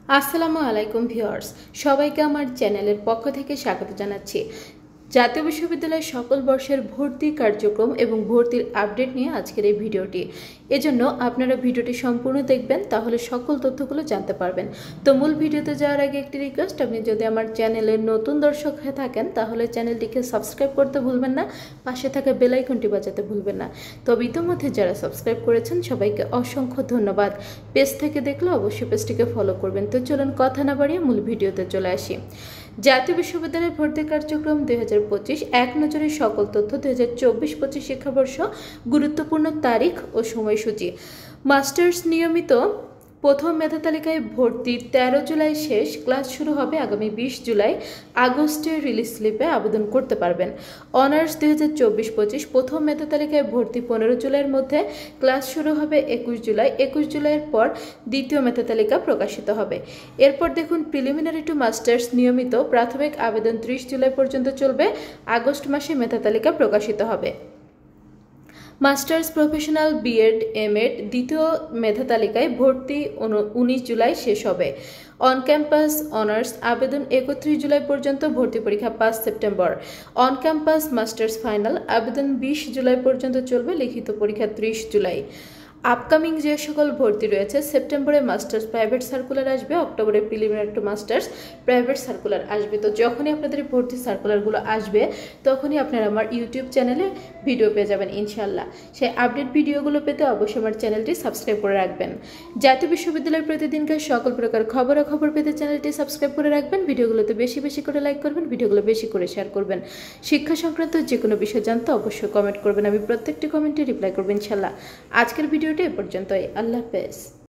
আসসালামু আলাইকুম ভিউয়ার্স, সবাইকে আমার চ্যানেলের পক্ষ থেকে স্বাগত জানাচ্ছি। জাতীয় বিশ্ববিদ্যালয়ের সকল বর্ষের ভর্তি কার্যক্রম এবং ভর্তির আপডেট নিয়ে আজকের এই ভিডিওটি। এজন্য আপনারা ভিডিওটি সম্পূর্ণ দেখবেন, তাহলে সকল তথ্যগুলো জানতে পারবেন। তো মূল ভিডিওতে যাওয়ার আগে একটি রিকোয়েস্ট, আপনি যদি আমার চ্যানেলের নতুন দর্শক হয়ে থাকেন তাহলে চ্যানেলটিকে সাবস্ক্রাইব করতে ভুলবেন না, পাশে থাকা বেল আইকনটি বাজাতে ভুলবেন না। তবে ইতিমধ্যে যারা সাবস্ক্রাইব করেছেন সবাইকে অসংখ্য ধন্যবাদ। পেজ থেকে দেখলে অবশ্যই পেজটিকে ফলো করবেন। তো চলুন কথা না বাড়িয়ে মূল ভিডিওতে চলে আসি। জাতীয় বিশ্ববিদ্যালয়ের ভর্তি কার্যক্রম 2025 এক নজরে সকল তথ্য 2024-25 শিক্ষাবর্ষ, গুরুত্বপূর্ণ তারিখ ও সময়সূচি। মাস্টার্স নিয়মিত প্রথম মেধা তালিকায় ভর্তি 13 জুলাই শেষ, ক্লাস শুরু হবে আগামী 20 জুলাই। আগস্টে রিলিজ স্লিপে আবেদন করতে পারবেন। অনার্স 2024-25 প্রথম মেধা তালিকায় ভর্তি 15 জুলাইয়ের মধ্যে, ক্লাস শুরু হবে 21 জুলাই। 21 জুলাইয়ের পর দ্বিতীয় মেধা তালিকা প্রকাশিত হবে। এরপর দেখুন প্রিলিমিনারি টু মাস্টার্স নিয়মিত প্রাথমিক আবেদন 30 জুলাই পর্যন্ত চলবে। আগস্ট মাসে মেধা তালিকা প্রকাশিত হবে। মাস্টার্স প্রফেশনাল বিএড এমএড দ্বিতীয় মেধা তালিকায় ভর্তি 19 জুলাই শেষ হবে। অন ক্যাম্পাস অনার্স আবেদন 31 জুলাই পর্যন্ত, ভর্তি পরীক্ষা 5 September. On campus masters final আবেদন 20 জুলাই পর্যন্ত চলবে, লিখিত পরীক্ষা 30 জুলাই। আপকামিং যে সকল ভর্তি রয়েছে, সেপ্টেম্বরে মাস্টার্স প্রাইভেট সার্কুলার আসবে, অক্টোবরে preliminary to masters private circular আসবে। তো যখনই আপনাদের ভর্তি সার্কুলারগুলো আসবে তখনই আপনারা আমার ইউটিউব চ্যানেলে ভিডিও পেয়ে যাবেন ইনশাল্লাহ। সেই আপডেট ভিডিওগুলো পেতে অবশ্যই আমার চ্যানেলটি সাবস্ক্রাইব করে রাখবেন। জাতীয় বিশ্ববিদ্যালয়ের প্রতিদিনকার সকল প্রকার খবরাখবর পেতে চ্যানেলটি সাবস্ক্রাইব করে রাখবেন। ভিডিওগুলোতে বেশি বেশি করে লাইক করবেন, ভিডিওগুলো বেশি করে শেয়ার করবেন। শিক্ষা সংক্রান্ত যে কোনো বিষয় জানতে অবশ্যই কমেন্ট করবেন, আমি প্রত্যেকটি কমেন্টে রিপ্লাই করবো ইনশাল্লাহ। আজকের ভিডিওটি এ পর্যন্তই। আল্লাহ হাফেজ।